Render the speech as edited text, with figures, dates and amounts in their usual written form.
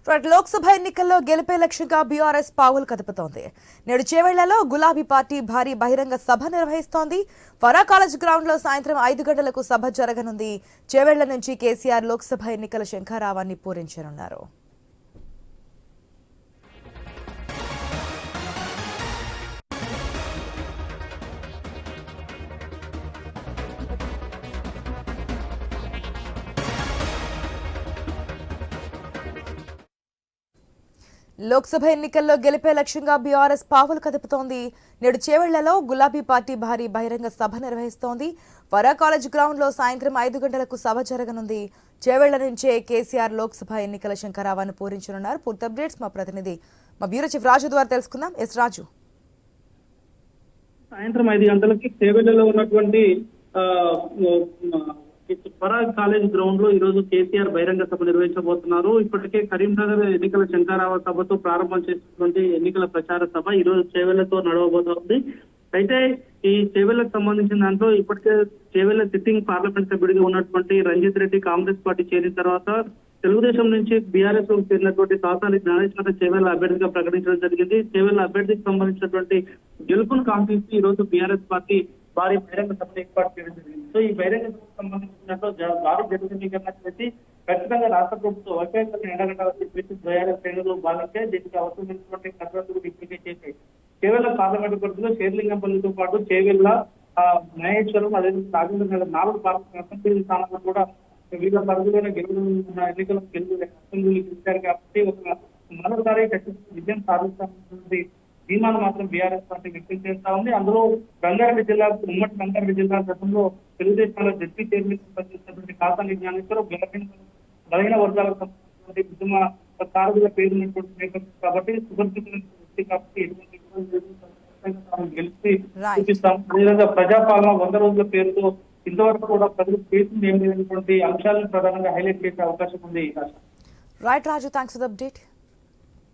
లోక్సభ ఎన్నికల్లో గెలిపే లక్ష్యంగా బీఆర్ఎస్ పావులు కదుపుతోంది. నేడు చేవెళ్లలో గులాబీ పార్టీ భారీ బహిరంగ సభ నిర్వహిస్తోంది. ఫరా కాలేజ్ గ్రౌండ్ లో సాయంత్రం 5 గంటలకు సభ జరగనుంది. చేవెళ్ల నుంచి కేసీఆర్ లోక్సభ ఎన్నికల శంఖారావాన్ని పూరించనున్నారు. లోక్సభ ఎన్నికల్లో గెలిపే లక్ష్యంగా బీఆర్ఎస్ పావులు కదుపుతోంది. నేడు చేవెళ్లలో గులాబీ పార్టీ భారీ బహిరంగ సభ నిర్వహిస్తోంది. ఫరా కాలేజ్ గ్రౌండ్ లో సాయంత్రం 5 గంటలకు సభ జరగనుంది. చేవెళ్ల నుంచే కేసీఆర్ లోక్సభ ఎన్నికల శంఖారావాన్ని పూరించనున్నారు. పూర్తి అప్డేట్స్ మా ప్రతినిధి మా బ్యూరో చీఫ్ రాజు ద్వారా తెలుసుకుందాం. ఎస్ రాజు, సాయంత్రం 5 గంటలకి చేవెళ్లలో ఉన్నటువంటి పరాగ్ కాలేజ్ గ్రౌండ్ లో ఈ రోజు కేసీఆర్ బహిరంగ సభ నిర్వహించబోతున్నారు. ఇప్పటికే కరీంనగర్ ఎన్నికల శంఖారావ సభతో ప్రారంభం చేసినటువంటి ఎన్నికల ప్రచార సభ ఈ రోజు చేవెళ్లతో నడవబోతోంది. అయితే ఈ చేవెళ్లకు సంబంధించిన దాంట్లో ఇప్పటికే చేవెళ్ల సిట్టింగ్ పార్లమెంట్ సభ్యుడిగా ఉన్నటువంటి రంజిత్ రెడ్డి కాంగ్రెస్ పార్టీ చేరిన తర్వాత తెలుగుదేశం నుంచి బీఆర్ఎస్ లో చేరినటువంటి సాసాని జ్ఞానేశ్వర చేవెళ్ల అభ్యర్థిగా ప్రకటించడం జరిగింది. చేవెళ్ల అభ్యర్థికి సంబంధించినటువంటి గెలుపును కాంక్షించి ఈ రోజు బీఆర్ఎస్ పార్టీ భారీ బహిరంగ సభను ఏర్పాటు చేయడం జరిగింది. సో ఈ బహిరంగ సభకు సంబంధించినట్లు భారీ జనసమీకరణ చేసి ఖచ్చితంగా రాష్ట్ర ప్రభుత్వం వైఫల్యాన్ని ఎండగట్టాలని చెప్పేసి బీఆర్ఎస్ శ్రేణులు భావించే దీనికి అవసరమైనటువంటి కసరత్తులు ఇప్పటికే చేశాయి. చేవెళ్ల పార్లమెంటు పరిధిలో షేర్లింగంపల్లితో పాటు చేవెళ్ల మహేశ్వరం అదే రాజేంద్ర నగర్ 4 పార్లమెంట్ అసెంబ్లీ స్థానాల్లో కూడా వివిధ పరిధిలోనే గెలుపున్న ఎన్నికలు అసెంబ్లీలు గెలిచారు కాబట్టి ఒక మరోసారి ఖచ్చితంగా విజయం సాధిస్తామన్నటువంటి ధీమాను మాత్రం బీఆర్ఎస్ పార్టీ వ్యక్తం చేస్తా ఉంది. అందులో రంగారెడ్డి జిల్లా ఉమ్మడి రంగారెడ్డి జిల్లా గతంలో తెలుగుదేశంలో జడ్పీ చైర్మన్ పనిచేసినటువంటి కాసాని జ్ఞానేశ్వరం బలహీన వర్గాలకు సంబంధించినటువంటి ఉద్యమ కారుల పేరున్నటువంటి నేపథ్యం కాబట్టి సుపరిచితున్న వ్యక్తి కాబట్టి గెలిచి చూపిస్తాం. అదేవిధంగా ప్రజాపాలన 100 రోజుల పేరుతో ఇంతవరకు కూడా ప్రజలు చేసింది ఏమి లేనటువంటి అంశాలను ప్రధానంగా హైలైట్ చేసే అవకాశం ఉంది. Right Raju, thanks for the update.